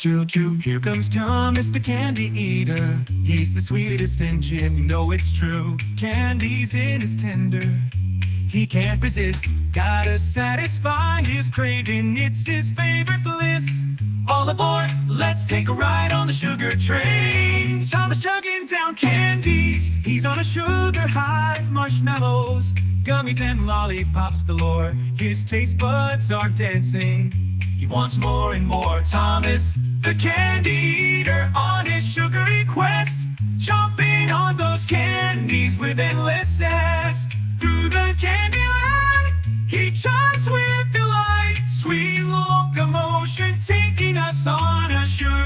Choo choo, here comes Thomas the candy eater. He's the sweetest engine, you know it's true. Candy's in his tender, he can't resist. Gotta satisfy his craving, it's his favorite bliss. All aboard, let's take a ride on the sugar train. Thomas chugging down candies, he's on a sugar high. Marshmallows, gummies and lollipops galore. His taste buds are dancing, he wants more and more. Thomas, the candy eater, on his sugary quest, chomping on those candies with endless zest. Through the candy land, he chugs with delight. Sweet locomotion taking us on a sugar